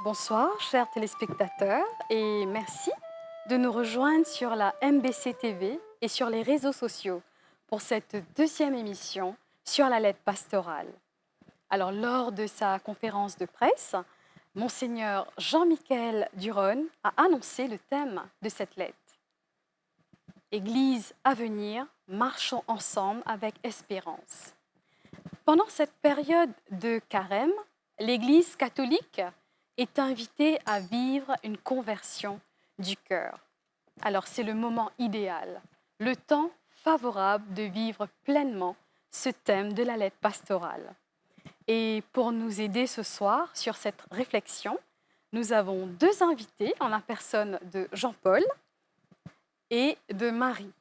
Bonsoir, chers téléspectateurs, et merci de nous rejoindre sur la MBC TV et sur les réseaux sociaux pour cette deuxième émission sur la lettre pastorale. Alors, lors de sa conférence de presse, Monseigneur Jean-Michel Duron a annoncé le thème de cette lettre. Église à venir, marchons ensemble avec espérance. Pendant cette période de carême, l'Église catholique est invitée à vivre une conversion du cœur. Alors c'est le moment idéal, le temps favorable de vivre pleinement ce thème de la lettre pastorale. Et pour nous aider ce soir sur cette réflexion, nous avons deux invités en la personne de Jean-Paul et de Marie.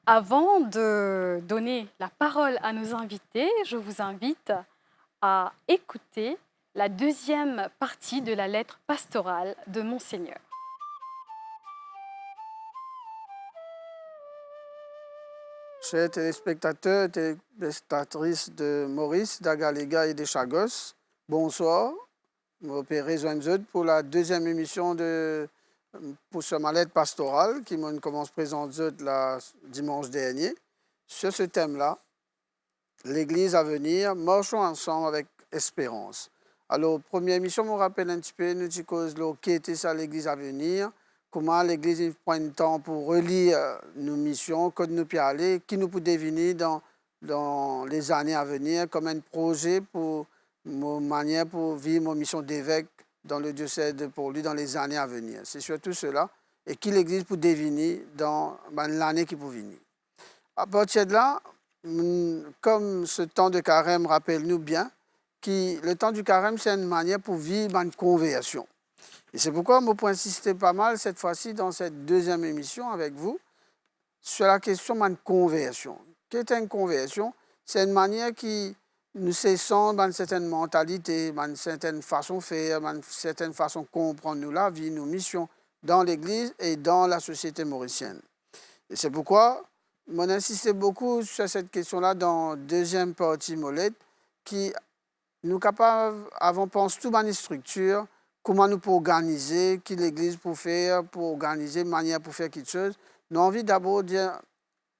Avant de donner la parole à nos invités, je vous invite à écouter la deuxième partie de la lettre pastorale de Monseigneur. Chers téléspectateurs et téléspectatrices de Maurice, d'Agaléga et de Chagos, bonsoir. Je m'appelle Zoenzud pour la deuxième émission pour ce lettre pastorale qui me commence à présenter le dimanche dernier. Sur ce thème-là, l'Église à venir, marchons ensemble avec espérance. Alors, première émission, me rappelle un petit peu, nous disons qui était ça l'Église à venir, comment l'Église prend le temps pour relire nos missions, que nous pouvons aller, qui nous peut deviner dans les années à venir, comme un projet pour une manière pour vivre mon mission d'évêque dans le diocèse de Port-Louis dans les années à venir. C'est surtout cela, et qui l'Église peut deviner dans l'année qui peut venir. À partir de là, comme ce temps de carême rappelle-nous bien, que le temps du carême, c'est une manière pour vivre une conversion. Et c'est pourquoi je peux insister pas mal cette fois-ci dans cette deuxième émission avec vous sur la question de la conversion. Qu'est une conversion? C'est une manière qui nous cessons d'une certaine mentalité, d'une certaine façon de faire, d'une certaine façon de comprendre nous la vie, nos missions dans l'Église et dans la société mauricienne. Et c'est pourquoi on insisté beaucoup sur cette question-là dans la deuxième partie molette, qui nous capables, avant pense tout dans les structures, comment nous pouvons organiser, qui l'Église peut faire, pour organiser, manière pour faire quelque chose. Nous avons envie d'abord de dire,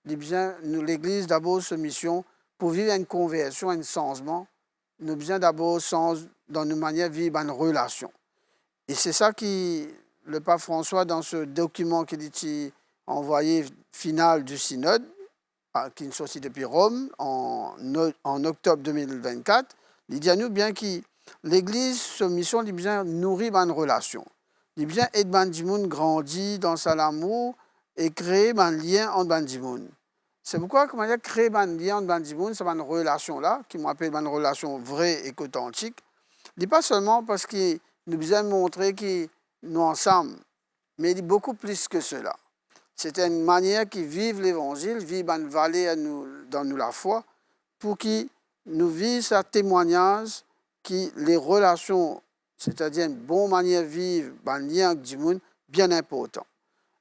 bien, nous l'Église d'abord cette mission pour vivre une conversion, un changement. Nous avons besoin d'abord dans nos manières de vivre une relation. Et c'est ça qui le pape François dans ce document qu'il a envoyé final du synode, qui est sorti depuis Rome en octobre 2024, il dit à nous bien que l'Église, sa mission, il bien nourrir une relation. Il bien aider les gens grandir dans l'amour et créer un lien entre les gens. C'est pourquoi, comment dire, créer un lien entre les gens, c'est une relation-là, qui m'appelle une relation vraie et authentique. Il n'est pas seulement parce que nous besoin montrer que nous ensemble, mais il dit beaucoup plus que cela. C'est une manière qui vive l'Évangile, vive une valeur dans nous la foi, pour que nous vivions ce témoignage que les relations, c'est-à-dire une bonne manière de vivre, un lien avec le monde, bien important.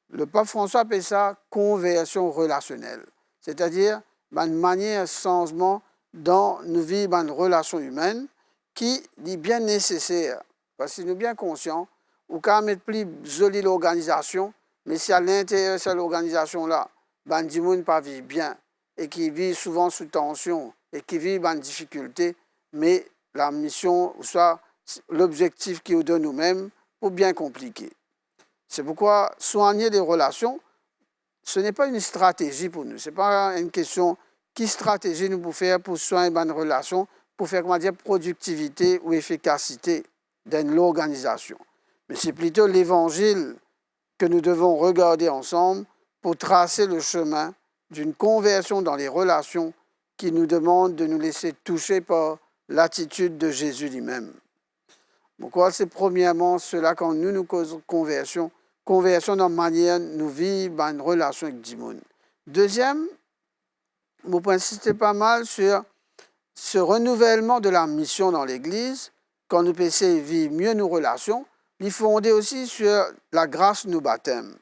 Le pape François appelle ça conversion relationnelle, c'est-à-dire une manière de changement dans nous vivre une relation humaine qui est bien nécessaire, parce que nous sommes bien conscients, ou quand mettre plus jolie l'organisation, mais si à l'intérieur de cette organisation-là, les gens ne pas vivre bien et qui vivent souvent sous tension et qui vivent en difficulté, mais la mission, ou soit l'objectif qui nous donne nous-mêmes, pour bien compliqué. C'est pourquoi soigner les relations, ce n'est pas une stratégie pour nous. Ce n'est pas une question qui stratégie nous pour faire pour soigner une relation, pour faire comment dire, productivité ou efficacité dans l'organisation. Mais c'est plutôt l'évangile que nous devons regarder ensemble pour tracer le chemin d'une conversion dans les relations qui nous demande de nous laisser toucher par l'attitude de Jésus lui-même. Pourquoi c'est premièrement cela quand nous causons conversion dans la manière de nous vivre une relation avec Dieu. Deuxième, je peux insister pas mal sur ce renouvellement de la mission dans l'Église, quand nous pouvons vivre mieux nos relations, il est fondé aussi sur la grâce de nos baptêmes.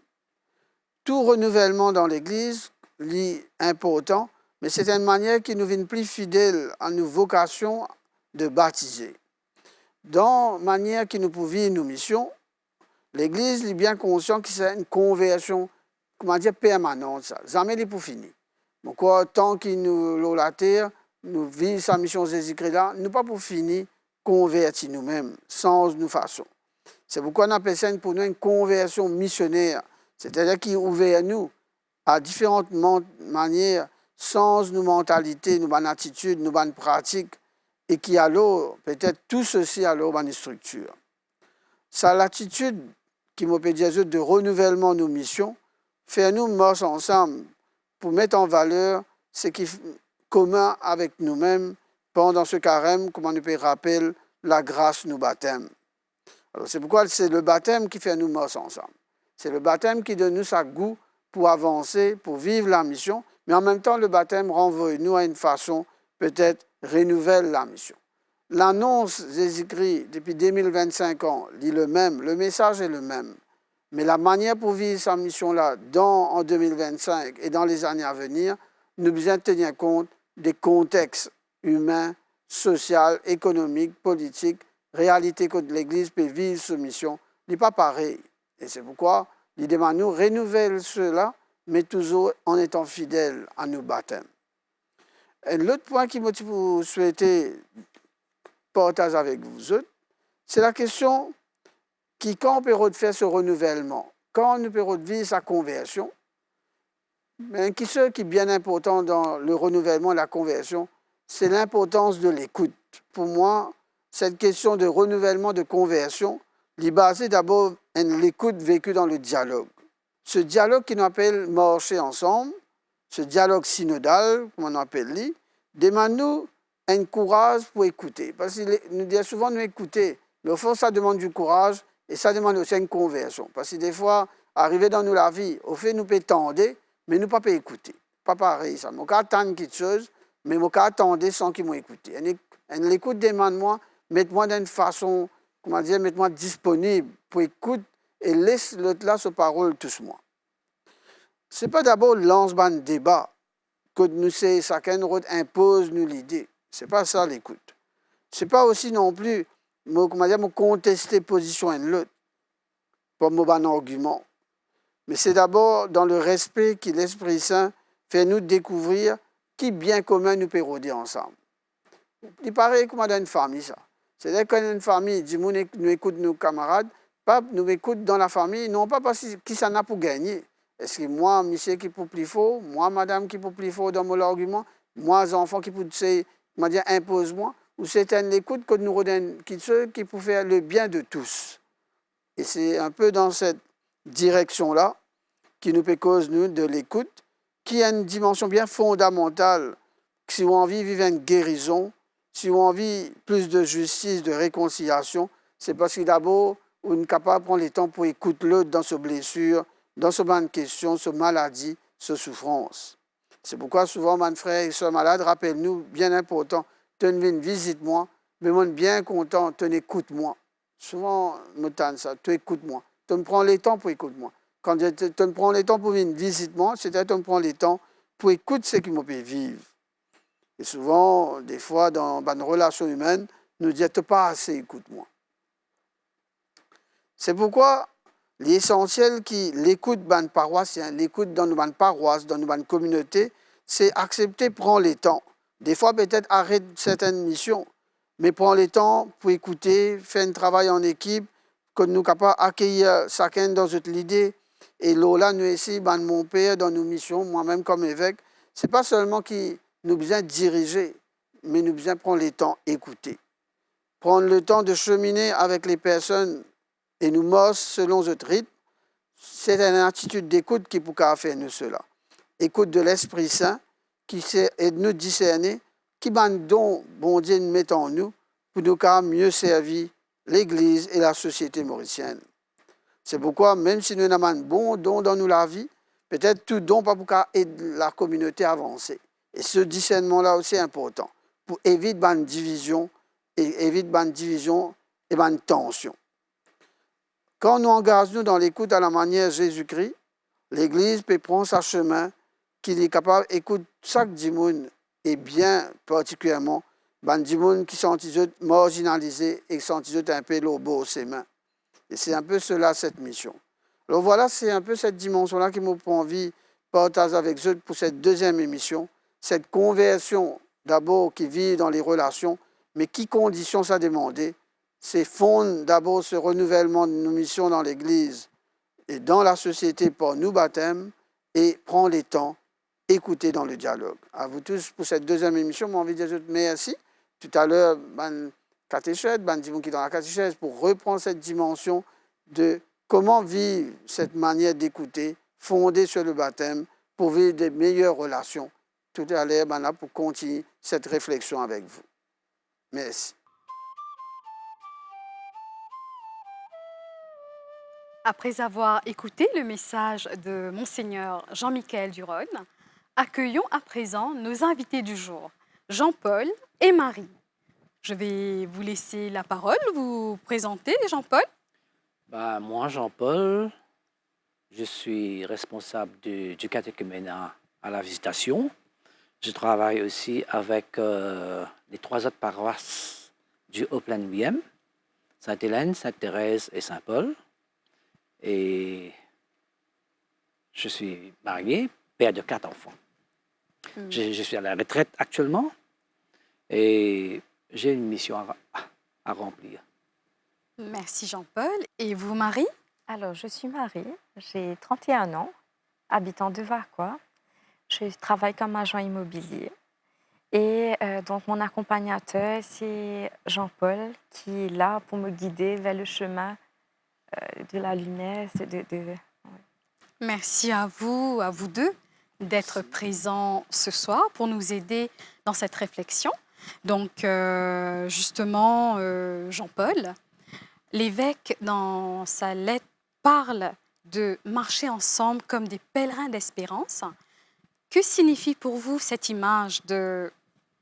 Tout renouvellement dans l'Église est important, mais c'est une manière qui nous vient plus fidèle à nos vocations de baptiser. dans la manière qui nous pouvait nos missions, l'Église est bien consciente que c'est une conversion, comment dire, permanente, ça. Jamais il est pour finir. Donc, tant qu'il nous la terre, nous vivons sa mission Jésus-Christ là, nous pas pour finir convertir nous-mêmes, sans nous façon. C'est pourquoi on appelle ça pour nous une conversion missionnaire, c'est-à-dire qui ouvre à nous à différentes manières, sans nos mentalités, nos bonnes attitudes, nos bonnes pratiques, et qui alors, peut-être tout ceci alors, une structure. Ça, l'attitude qui m'a peut dire de renouvellement de nos missions, fait nous marcher ensemble pour mettre en valeur ce qui est commun avec nous-mêmes pendant ce carême, comme on peut rappeler la grâce nous baptême. Alors c'est pourquoi c'est le baptême qui fait nous marcher ensemble. C'est le baptême qui donne nous sa goût pour avancer, pour vivre la mission, mais en même temps le baptême renvoie nous à une façon peut-être renouvelle la mission. L'annonce Jésus-Christ depuis 2025 ans lit le même, le message est le même. Mais la manière pour vivre sa mission-là en 2025 et dans les années à venir, nous devons tenir compte des contextes humains, sociaux, économiques, politiques, réalité que l'Église peut vivre sa mission, n'est pas pareil. Et c'est pourquoi il demande nous renouveler cela, mais toujours en étant fidèles à nos baptêmes. Et l'autre point qui m'a souhaité partager avec vous autres, c'est la question qui, quand on peut faire ce renouvellement, quand on peut vivre sa conversion, mais qui est bien important dans le renouvellement et la conversion, c'est l'importance de l'écoute. Pour moi, cette question de renouvellement, de conversion, est basée d'abord sur l'écoute vécue dans le dialogue. Ce dialogue qui nous appelle marcher ensemble, ce dialogue synodal, comme on appelle, demande-nous un courage pour écouter. Parce que nous disons souvent nous écouter, mais au fond, ça demande du courage et ça demande aussi une conversion. Parce que des fois, arriver dans nous la vie, au fait, nous peut tendre, mais nous ne pouvons pas écouter. Pas pareil, ça. Moi, je attendre quelque chose, mais je attendre sans qu'ils m'écoutent. L'écoute demande-moi, mettez-moi d'une façon, comment dire, mettez-moi disponible pour écouter et laisse l'autre là sa parole tous moi. Ce n'est pas d'abord lance un débat que nous c'est chacun impose nous l'idée. Ce n'est pas ça l'écoute. Ce n'est pas aussi non plus, comment dire, contester position de l'autre, pas mon bon argument. Mais c'est d'abord dans le respect que l'Esprit Saint fait nous découvrir qui bien commun nous peut rôder ensemble. Il paraît comme dans une famille, ça. C'est-à-dire qu'une famille, nous écoute nos camarades, pas nous écoute dans la famille, non pas parce qui ça n'a pour gagner. Est-ce que moi, monsieur qui peut plus fort, moi, madame qui peut plus fort dans mon argument, moi, enfant qui peut dire impose-moi, ou c'est une écoute que nous redonne qui peut faire le bien de tous. Et c'est un peu dans cette direction-là qui nous peut cause nous de l'écoute, qui a une dimension bien fondamentale. Si on a envie de vivre une guérison, si on a envie plus de justice, de réconciliation, c'est parce que d'abord, on est capable de prendre le temps pour écouter l'autre dans ses blessures, dans ce bonne question, ce maladie, ce souffrance. C'est pourquoi souvent, mon frère et soeur malades, rappelle-nous, bien important, tu viens visite-moi, mais moi, bien content, tu écoute-moi. Souvent, je me ça, tu écoutes-moi. Tu me prends le temps pour écouter-moi. Quand tu me prends le temps pour venir visite-moi, c'est-à-dire tu me prends le temps pour écouter ce qui me fait vivre. Et souvent, des fois, dans une relation humaine, nous disons, tu n'as pas assez, écoute-moi. C'est pourquoi l'essentiel qui l'écoute dans paroissien, l'écoute dans nos paroisses, dans nos communautés, c'est accepter, prendre le temps. Des fois, peut-être arrête certaines missions, mais prendre le temps pour écouter, faire un travail en équipe, que nous sommes capables d'accueillir chacun dans notre idée. Et là, nous ici, mon père, dans nos missions, moi-même comme évêque, ce n'est pas seulement qui nous besoin diriger, mais nous besoin prendre le temps d'écouter. Prendre le temps de cheminer avec les personnes et nous mosse selon notre rythme, c'est une attitude d'écoute qui peut faire nous cela. Écoute de l'Esprit Saint qui aide nous discerner qui don bon Dieu nous met en nous pour nous mieux servir l'Église et la société mauricienne. C'est pourquoi, même si nous avons un bon don dans nous la vie, peut-être tout don pas pour aider la communauté à avancer. Et ce discernement-là aussi est important pour éviter une division et une tension. Quand nous engageons dans l'écoute à la manière Jésus-Christ, l'Église peut prendre sa chemin, qu'il est capable d'écouter chaque dimoine et bien particulièrement Bandimoun qui sont marginalisés et qui sont un peu lobo ses mains. Et c'est un peu cela, cette mission. Alors voilà, c'est un peu cette dimension-là qui m'a envie de partager avec eux pour cette deuxième émission. Cette conversion, d'abord, qui vit dans les relations, mais qui conditions ça demander. C'est fondre d'abord ce renouvellement de nos missions dans l'Église et dans la société par nous baptêmes et prend les temps, écouter dans le dialogue. À vous tous pour cette deuxième émission, j'ai envie de dire merci. Tout à l'heure, catéchèse, qui est dans la catéchèse, pour reprendre cette dimension de comment vivre cette manière d'écouter, fondée sur le baptême, pour vivre des meilleures relations. Tout à l'heure, pour continuer cette réflexion avec vous. Merci. Après avoir écouté le message de Monseigneur Jean-Michel Duron, accueillons à présent nos invités du jour, Jean-Paul et Marie. Je vais vous laisser la parole, vous présenter, Jean-Paul. Moi, Jean-Paul, je suis responsable du catéchuménat à la Visitation. Je travaille aussi avec les 3 autres paroisses du Haut-Plaine-Guyenne, Sainte-Hélène, Sainte-Thérèse et Saint-Paul. Et je suis marié, père de 4 enfants. Je suis à la retraite actuellement et j'ai une mission à remplir. Merci Jean-Paul. Et vous, Marie? Alors, je suis Marie, j'ai 31 ans, habitant de Vacois. Je travaille comme agent immobilier. Et donc, mon accompagnateur, c'est Jean-Paul, qui est là pour me guider vers le chemin de la lumière. Merci à vous deux, d'être présents ce soir pour nous aider dans cette réflexion. Donc, justement, Jean-Paul, l'évêque, dans sa lettre, parle de marcher ensemble comme des pèlerins d'espérance. Que signifie pour vous cette image de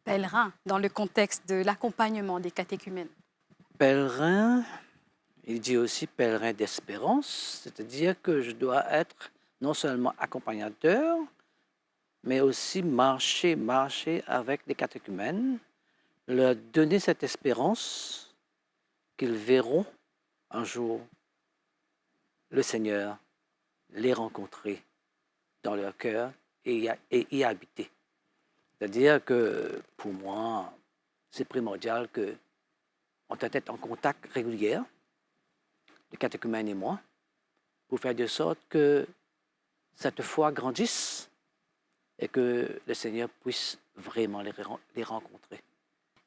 pèlerin dans le contexte de l'accompagnement des catéchumènes? Pèlerin, il dit aussi pèlerin d'espérance, c'est-à-dire que je dois être non seulement accompagnateur, mais aussi marcher avec les catéchumènes, leur donner cette espérance qu'ils verront un jour le Seigneur, les rencontrer dans leur cœur et y habiter. C'est-à-dire que pour moi, c'est primordial qu'on soit en contact régulier, les catéchumènes et moi, pour faire de sorte que cette foi grandisse et que le Seigneur puisse vraiment les rencontrer.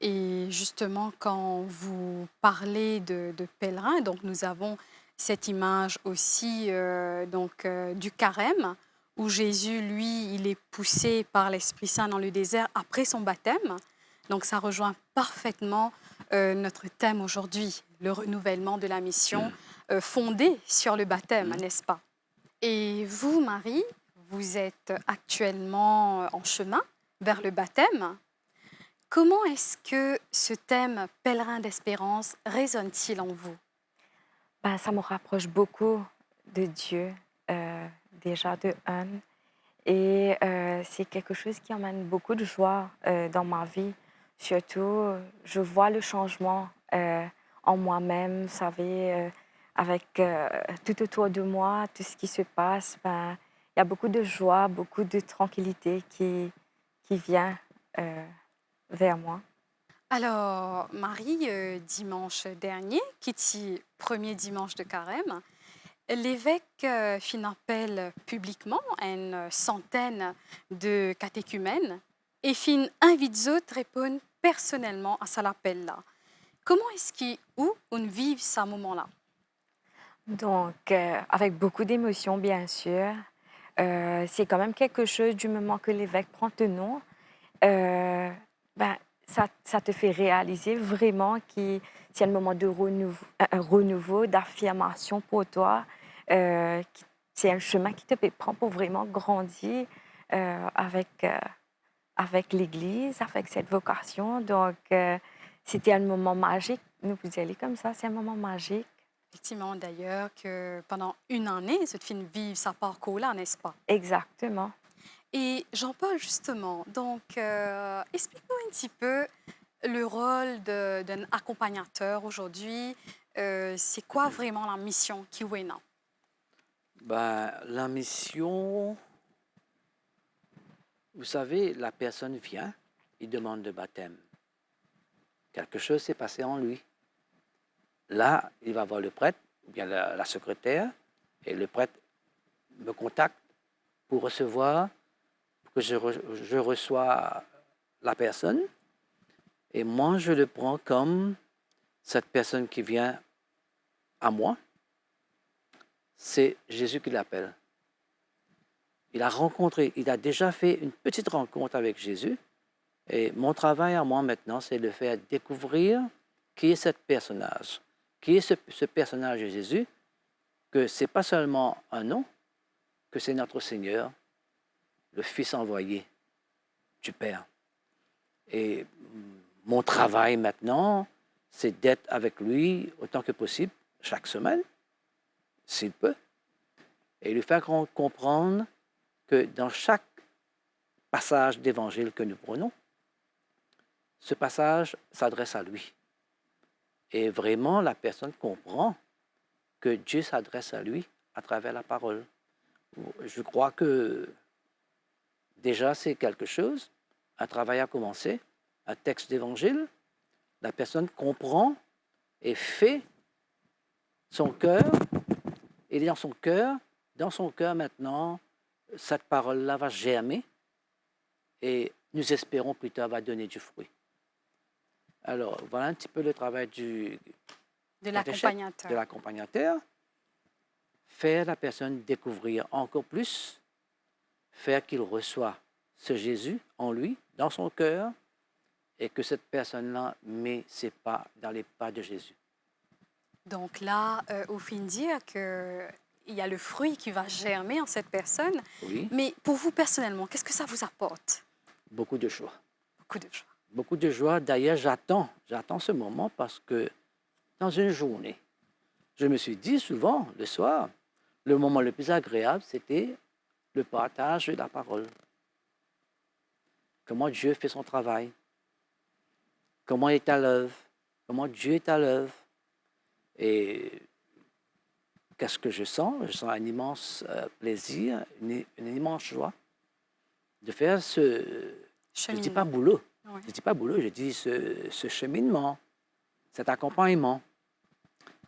Et justement, quand vous parlez de pèlerins, donc nous avons cette image aussi du carême, où Jésus, lui, il est poussé par l'Esprit Saint dans le désert après son baptême. Donc ça rejoint parfaitement notre thème aujourd'hui, le renouvellement de la mission fondée sur le baptême, n'est-ce pas? Et vous, Marie, vous êtes actuellement en chemin vers le baptême. Comment est-ce que ce thème pèlerin d'espérance résonne-t-il en vous? Ça me rapproche beaucoup de Dieu, déjà de un. Et c'est quelque chose qui amène beaucoup de joie dans ma vie. Surtout, je vois le changement en moi-même, vous savez, avec tout autour de moi, tout ce qui se passe. Il y a beaucoup de joie, beaucoup de tranquillité qui vient vers moi. Alors, Marie, dimanche dernier, qui est premier dimanche de carême, l'évêque fit un appel publiquement à une centaine de catéchumènes et fit invite autres répondre personnellement à cet appel-là. Comment est-ce qu'on vit ce moment-là? Donc, avec beaucoup d'émotions, bien sûr. C'est quand même quelque chose, du moment que l'évêque prend ton nom, ça te fait réaliser vraiment que c'est un moment de renouveau, d'affirmation pour toi. C'est un chemin qui te prend pour vraiment grandir avec l'Église, avec cette vocation. Donc, c'était un moment magique. Nous vous allez comme ça, c'est un moment magique. Effectivement, d'ailleurs, que pendant une année, cette fille vit sa parcours-là, n'est-ce pas? Exactement. Et Jean-Paul, justement, donc, explique-nous un petit peu le rôle d'un accompagnateur aujourd'hui? C'est quoi vraiment la mission Kiwena? Ben, la mission, vous savez, la personne vient, il demande le baptême. Quelque chose s'est passé en lui. Là, il va voir le prêtre, ou bien la secrétaire, et le prêtre me contacte pour recevoir, pour que je reçois la personne. Et moi, je le prends comme cette personne qui vient à moi. C'est Jésus qui l'appelle. Il a déjà fait une petite rencontre avec Jésus. Et mon travail à moi maintenant, c'est de faire découvrir qui est ce personnage. Qui est ce personnage de Jésus, que ce n'est pas seulement un nom, que c'est notre Seigneur, le Fils envoyé du Père. Et mon travail maintenant, c'est d'être avec lui autant que possible, chaque semaine, s'il peut, et lui faire comprendre que dans chaque passage d'évangile que nous prenons, ce passage s'adresse à lui. Et vraiment, la personne comprend que Dieu s'adresse à lui à travers la parole. Je crois que déjà, c'est quelque chose. Un travail a commencé, un texte d'évangile. La personne comprend et fait son cœur. Et dans son cœur maintenant, cette parole-là va germer et nous espérons plus tard va donner du fruit. Alors, voilà un petit peu le travail de l'accompagnateur. l'accompagnateur. Faire la personne découvrir encore plus, faire qu'il reçoit ce Jésus en lui, dans son cœur, et que cette personne-là met ses pas dans les pas de Jésus. Donc là, au fin de dire qu'il y a le fruit qui va germer en cette personne. Oui. Mais pour vous personnellement, qu'est-ce que ça vous apporte? Beaucoup de joie. Beaucoup de joie. Beaucoup de joie. D'ailleurs, j'attends ce moment parce que dans une journée, je me suis dit souvent, le soir, le moment le plus agréable, c'était le partage de la parole. Comment Dieu fait son travail. Comment il est à l'œuvre. Comment Dieu est à l'œuvre. Et qu'est-ce que je sens? Je sens un immense plaisir, une immense joie de faire ce... Je ne dis pas boulot. Oui. Je ne dis pas boulot, je dis ce cheminement, cet accompagnement.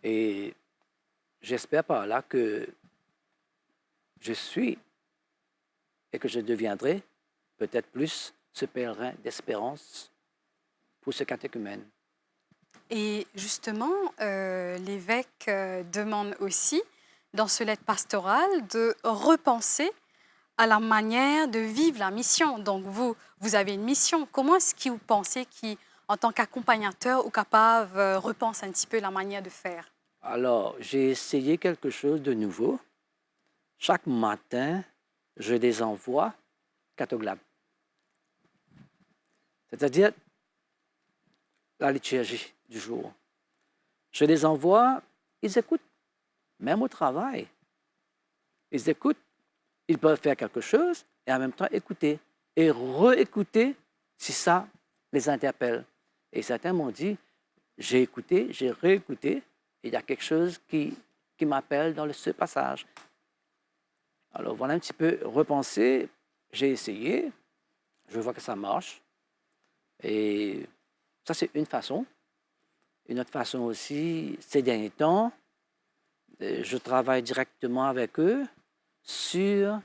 Et j'espère par là que je suis et que je deviendrai peut-être plus ce pèlerin d'espérance pour ce catéchumène. Et justement, l'évêque demande aussi, dans ce lettre pastorale, de repenser à la manière de vivre la mission. Donc, vous avez une mission. Comment est-ce que vous pensez qu'en tant qu'accompagnateur ou capable, repense un petit peu la manière de faire? Alors, j'ai essayé quelque chose de nouveau. Chaque matin, je les envoie catoglab. C'est-à-dire la liturgie du jour. Je les envoie, ils écoutent, même au travail. Ils écoutent, ils peuvent faire quelque chose et en même temps écouter et réécouter si ça les interpelle. Et certains m'ont dit, j'ai écouté, j'ai réécouté, et il y a quelque chose qui m'appelle dans ce passage. Alors voilà un petit peu repenser, j'ai essayé, je vois que ça marche. Et ça, c'est une façon. Une autre façon aussi, ces derniers temps, je travaille directement avec eux sur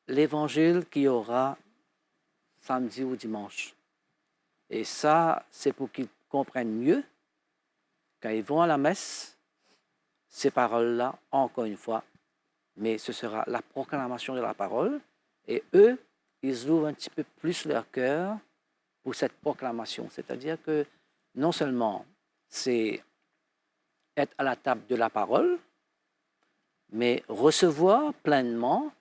l'évangile qu'il y aura samedi ou dimanche. Et ça, c'est pour qu'ils comprennent mieux, quand ils vont à la messe, ces paroles-là, encore une fois, mais ce sera la proclamation de la parole. Et eux, ils ouvrent un petit peu plus leur cœur pour cette proclamation. C'est-à-dire que non seulement c'est être à la table de la parole, mais recevoir pleinement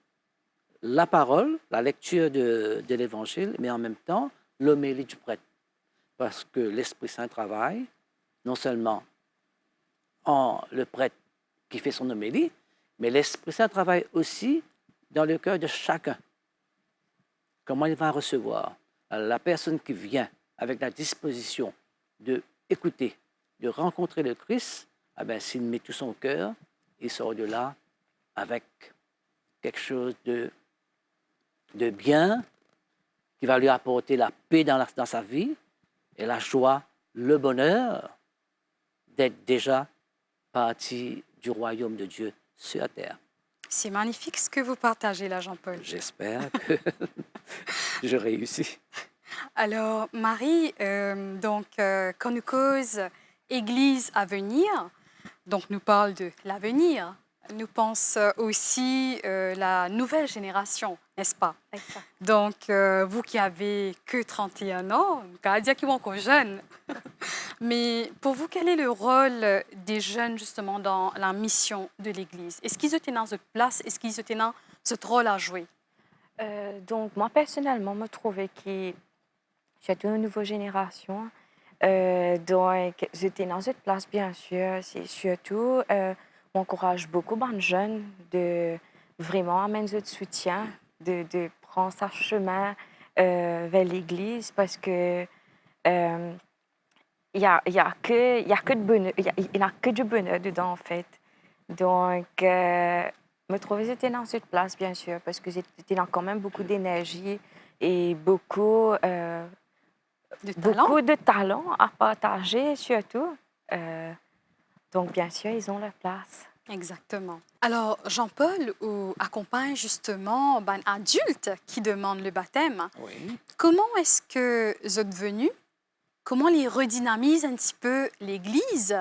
la parole, la lecture de l'Évangile, mais en même temps l'homélie du prêtre. Parce que l'Esprit Saint travaille non seulement en le prêtre qui fait son homélie, mais l'Esprit Saint travaille aussi dans le cœur de chacun. Comment il va recevoir? La personne qui vient avec la disposition d'écouter, de rencontrer le Christ, ah ben, s'il met tout son cœur, il sort de là avec quelque chose de bien qui va lui apporter la paix dans sa vie et la joie, le bonheur d'être déjà partie du royaume de Dieu sur la terre. C'est magnifique ce que vous partagez là, Jean-Paul. J'espère que je réussis. Alors, Marie, quand nous cause Église à venir, donc nous parle de l'avenir, nous pense aussi la nouvelle génération, n'est-ce pas? Exact. Donc, vous qui avez que 31 ans, on va dire qu'ils sont encore jeunes. Mais pour vous, quel est le rôle des jeunes justement dans la mission de l'Église? Est-ce qu'ils étaient dans cette place? Est-ce qu'ils étaient dans ce rôle à jouer? Donc, moi, personnellement, me trouvais que j'étais une nouvelle génération. Donc, j'étais dans cette place, bien sûr. C'est surtout, m'encourage beaucoup de jeunes de vraiment amener de soutien, de prendre sa chemin vers l'Église parce que il y a que de bonheur, il n'y a que du bonheur dedans, en fait. Donc, me trouver, j'étais dans cette place, bien sûr, parce que j'étais dans quand même beaucoup d'énergie et beaucoup de talent à partager, surtout. Donc, bien sûr, ils ont leur place. Exactement. Alors, Jean-Paul accompagne justement un adulte qui demande le baptême. Oui. Comment est-ce que vous êtes venus? Comment les redynamise un petit peu l'Église?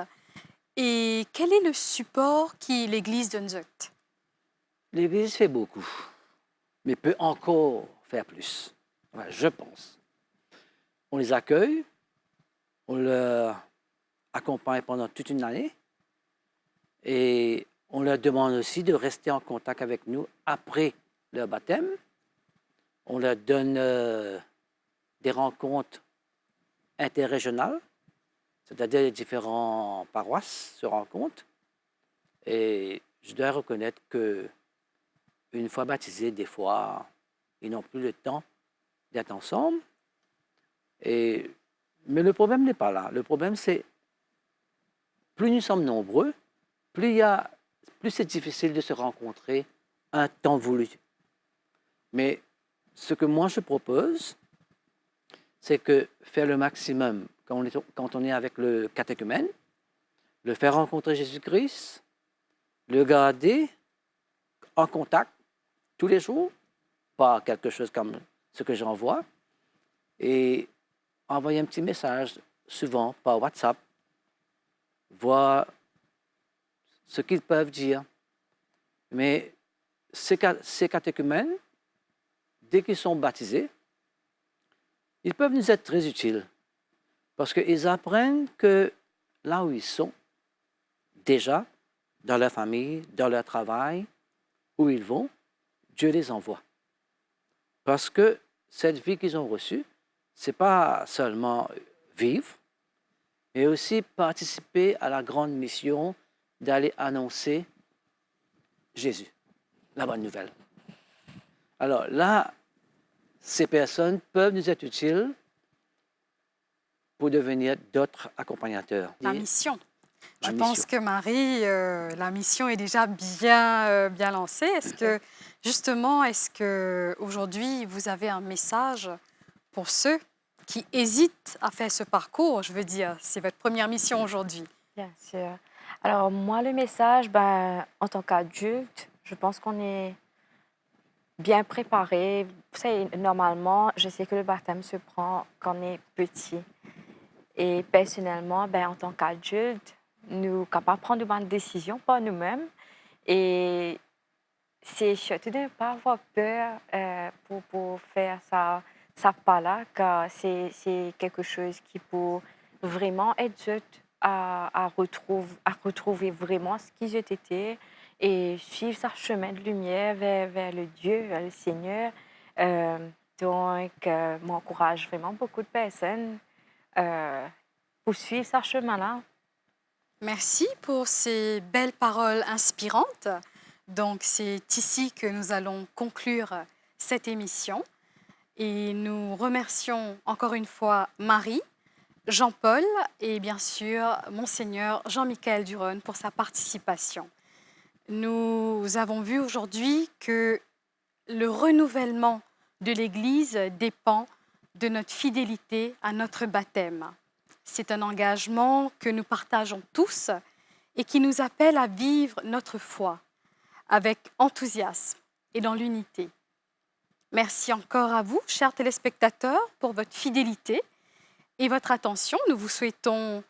Et quel est le support que l'Église donne aux autres? L'Église fait beaucoup, mais peut encore faire plus. Ouais, je pense. On les accueille, on leur accompagne pendant toute une année et on leur demande aussi de rester en contact avec nous après leur baptême. On leur donne des rencontres interrégionales, c'est-à-dire les différentes paroisses se rencontrent. Et je dois reconnaître que une fois baptisés, des fois, ils n'ont plus le temps d'être ensemble. Mais le problème n'est pas là. Le problème, c'est plus nous sommes nombreux, plus c'est difficile de se rencontrer un temps voulu. Mais ce que moi je propose, c'est que faire le maximum quand on est avec le catéchumène, le faire rencontrer Jésus-Christ, le garder en contact tous les jours, pas quelque chose comme ce que j'envoie, et envoyer un petit message souvent par WhatsApp, voir ce qu'ils peuvent dire. Mais ces catéchumènes, dès qu'ils sont baptisés, ils peuvent nous être très utiles parce qu'ils apprennent que là où ils sont, déjà, dans leur famille, dans leur travail, où ils vont, Dieu les envoie. Parce que cette vie qu'ils ont reçue, ce n'est pas seulement vivre, mais aussi participer à la grande mission d'aller annoncer Jésus, la bonne nouvelle. Alors là, ces personnes peuvent nous être utiles pour devenir d'autres accompagnateurs. La mission. La Je mission. pense que Marie, la mission est déjà bien lancée. Est-ce que aujourd'hui vous avez un message pour ceux qui hésitent à faire ce parcours? Je veux dire, c'est votre première mission aujourd'hui. Bien sûr. Alors, moi, le message, en tant qu'adulte, je pense qu'on est bien préparé. Vous savez, normalement, je sais que le baptême se prend quand on est petit. Et personnellement, en tant qu'adulte, nous sommes capables de prendre de bonnes décisions par nous-mêmes. Et c'est surtout de ne pas avoir peur pour faire ça pas-là, car c'est quelque chose qui peut vraiment aider à retrouver vraiment ce qu'ils étaient et suivre ce chemin de lumière vers le Dieu, vers le Seigneur. Donc, m'encourage vraiment beaucoup de personnes pour suivre ce chemin-là. Merci pour ces belles paroles inspirantes. Donc, c'est ici que nous allons conclure cette émission. Et nous remercions encore une fois Marie, Jean-Paul et bien sûr Monseigneur Jean-Michel Duron pour sa participation. Nous avons vu aujourd'hui que le renouvellement de l'Église dépend de notre fidélité à notre baptême. C'est un engagement que nous partageons tous et qui nous appelle à vivre notre foi avec enthousiasme et dans l'unité. Merci encore à vous, chers téléspectateurs, pour votre fidélité et votre attention. Nous vous souhaitons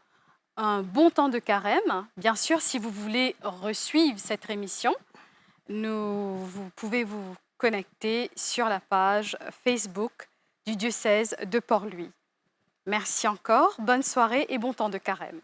un bon temps de carême. Bien sûr, si vous voulez resuivre cette émission, vous pouvez vous connecter sur la page Facebook du diocèse de Port-Louis. Merci encore, bonne soirée et bon temps de carême.